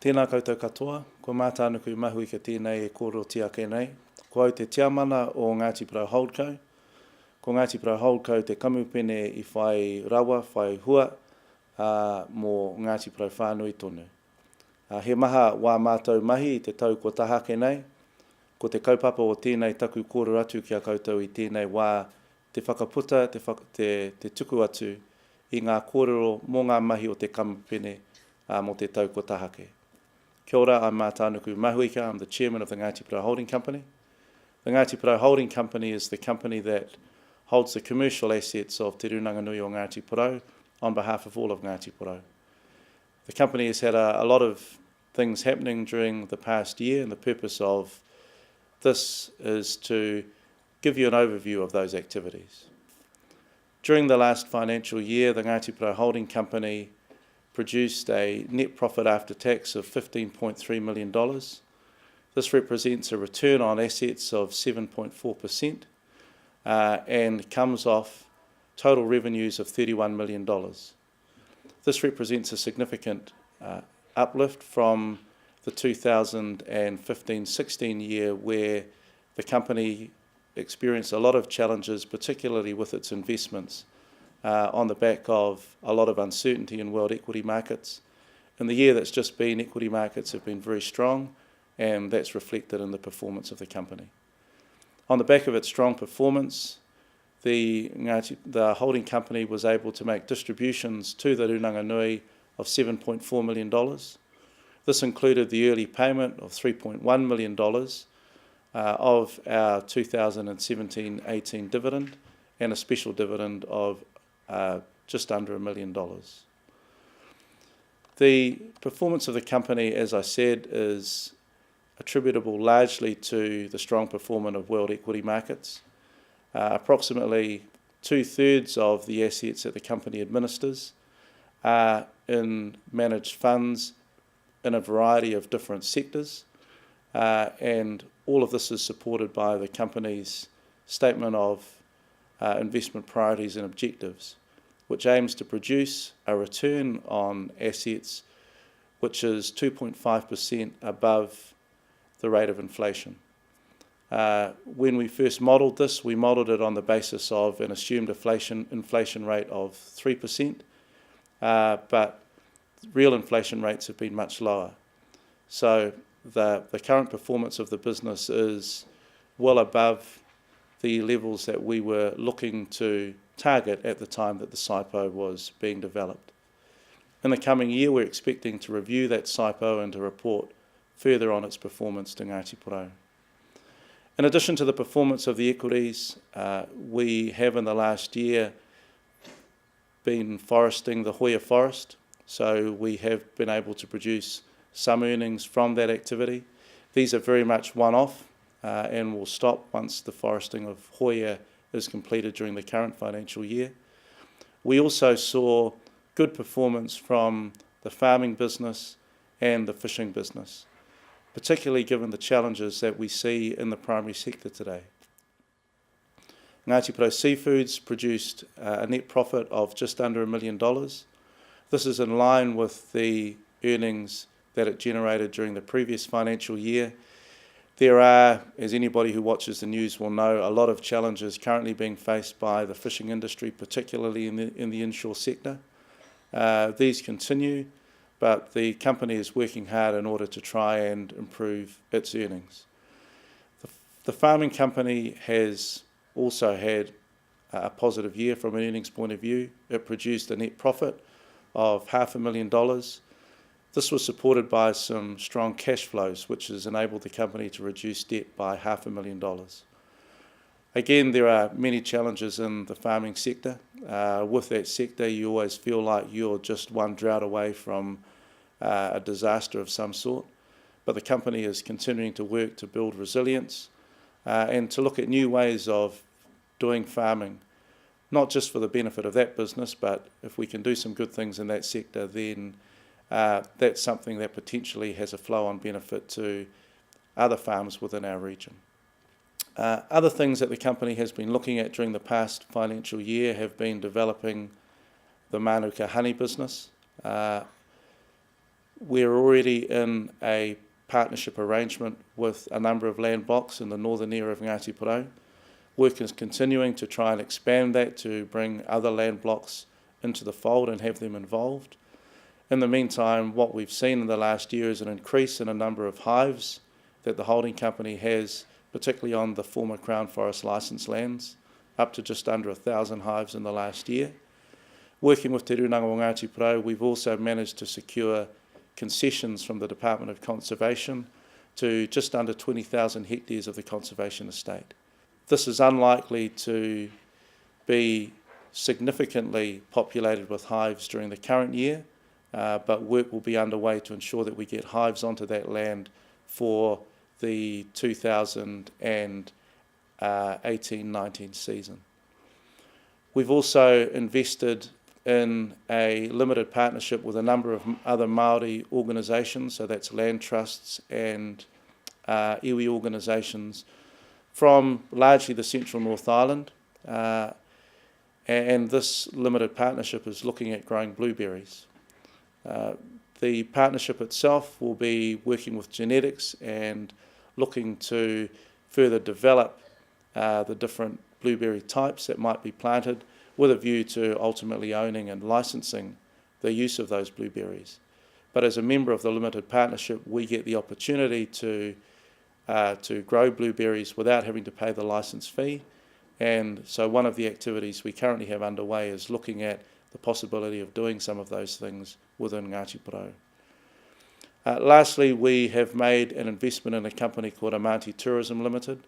Tēnā koutou katoa, ko mātānuku mahu I ka tēnei e kōrero tia nei. Ko au te tiamana o Ngāti Porou Holdco. Ko Ngāti Porou Holdco te kamupene I whai rawa, whai hua, mō Ngāti Porou Whānui tonu. He maha wā mātou mahi I te tau ko tahake nei, ko te kaupapa o tēnei taku kōrero atu kia koutou I tēnei wā te whakaputa, te tuku atu I ngā kōrero mō ngā mahi o te kamupene mō te tau ko tahake. Kia ora, I'm Mātānuku Mahuika. I'm the chairman of the Ngāti Porou Holding Company. The Ngāti Porou Holding Company is the company that holds the commercial assets of Te Rūnanganui o Ngāti Porou on behalf of all of Ngāti Porou. The company has had a lot of things happening during the past year, and the purpose of this is to give you an overview of those activities. During the last financial year, the Ngāti Porou Holding Company produced a net profit after tax of $15.3 million. This represents a return on assets of 7.4% and comes off total revenues of $31 million. This represents a significant uplift from the 2015-16 year where the company experienced a lot of challenges, particularly with its investments, on the back of a lot of uncertainty in world equity markets. In the year that's just been, equity markets have been very strong, and that's reflected in the performance of the company. On the back of its strong performance, the holding company was able to make distributions to the Rūnanganui of $7.4 million. This included the early payment of $3.1 million of our 2017-18 dividend and a special dividend of just under $1 million. The performance of the company, as I said, is attributable largely to the strong performance of world equity markets. Approximately 2/3 of the assets that the company administers are in managed funds in a variety of different sectors, and all of this is supported by the company's statement of investment priorities and objectives, which aims to produce a return on assets which is 2.5% above the rate of inflation. When we first modelled this, we modelled it on the basis of an assumed inflation rate of 3%, but real inflation rates have been much lower. So the current performance of the business is well above the levels that we were looking to target at the time that the SIPO was being developed. In the coming year, we're expecting to review that SIPO and to report further on its performance to Ngāti Porou. In addition to the performance of the equities, we have in the last year been foresting the Hoia forest, so we have been able to produce some earnings from that activity. These are very much one-off and will stop once the foresting of Hoia is completed during the current financial year. We also saw good performance from the farming business and the fishing business, particularly given the challenges that we see in the primary sector today. Ngāti Porou Seafoods produced a net profit of just under $1 million. This is in line with the earnings that it generated during the previous financial year. There are, as anybody who watches the news will know, a lot of challenges currently being faced by the fishing industry, particularly in the inshore sector. These continue, but the company is working hard in order to try and improve its earnings. The farming company has also had a positive year from an earnings point of view. It produced a net profit of $500,000. This was supported by some strong cash flows, which has enabled the company to reduce debt by $500,000. Again, there are many challenges in the farming sector. With that sector, you always feel like you're just one drought away from a disaster of some sort. But the company is continuing to work to build resilience and to look at new ways of doing farming, not just for the benefit of that business, but if we can do some good things in that sector, then that's something that potentially has a flow-on benefit to other farms within our region. Other things that the company has been looking at during the past financial year have been developing the Mānuka honey business. We're already in a partnership arrangement with a number of land blocks in the northern area of Ngāti Porou. Work is continuing to try and expand that to bring other land blocks into the fold and have them involved. In the meantime, what we've seen in the last year is an increase in a number of hives that the holding company has, particularly on the former Crown Forest licence lands, up to just under 1,000 hives in the last year. Working with Te Runanga o Ngāti Porou, we've also managed to secure concessions from the Department of Conservation to just under 20,000 hectares of the conservation estate. This is unlikely to be significantly populated with hives during the current year, but work will be underway to ensure that we get hives onto that land for the 2018-19 season. We've also invested in a limited partnership with a number of other Māori organisations, so that's land trusts and iwi organisations from largely the central North Island, and this limited partnership is looking at growing blueberries. The partnership itself will be working with genetics and looking to further develop the different blueberry types that might be planted with a view to ultimately owning and licensing the use of those blueberries. But as a member of the limited partnership, we get the opportunity to grow blueberries without having to pay the license fee. And so one of the activities we currently have underway is looking at the possibility of doing some of those things within Ngāti Porou. Lastly, we have made an investment in a company called Amanti Tourism Limited.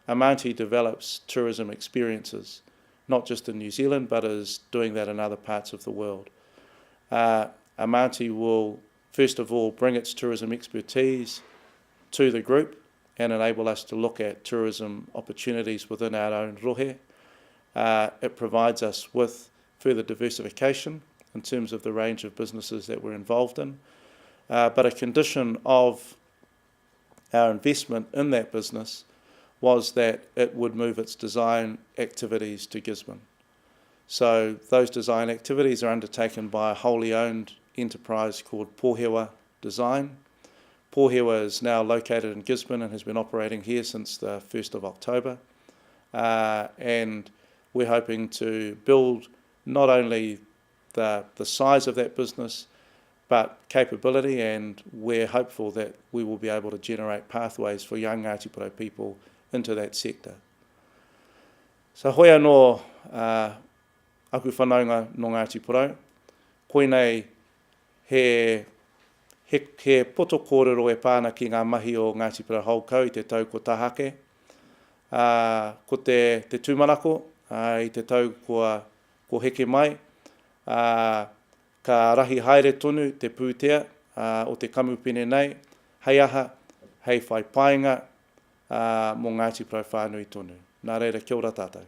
Amanti develops tourism experiences, not just in New Zealand, but is doing that in other parts of the world. Amanti will, first of all, bring its tourism expertise to the group and enable us to look at tourism opportunities within our own rohe. It provides us with further diversification in terms of the range of businesses that we're involved in. But a condition of our investment in that business was that it would move its design activities to Gisborne. So those design activities are undertaken by a wholly owned enterprise called Pōhewa Design. Pōhewa is now located in Gisborne and has been operating here since the 1st of October. And we're hoping to build not only the size of that business, but capability, and we're hopeful that we will be able to generate pathways for young Ngāti Porou people into that sector. So hoi anō aku whanaunga no Ngāti Porou, koinei he poto kōrero e pāna ki ngā mahi o Ngāti Porou Haukau i te tau ko Tahake. Ko te tūmanako i te tau ko heke mai, ka rahi haere tonu te pūtea o te kamupene nei, hei aha, hei whai painga mō Ngāti Porou whānui tonu. Nā reira, kia ora tātou.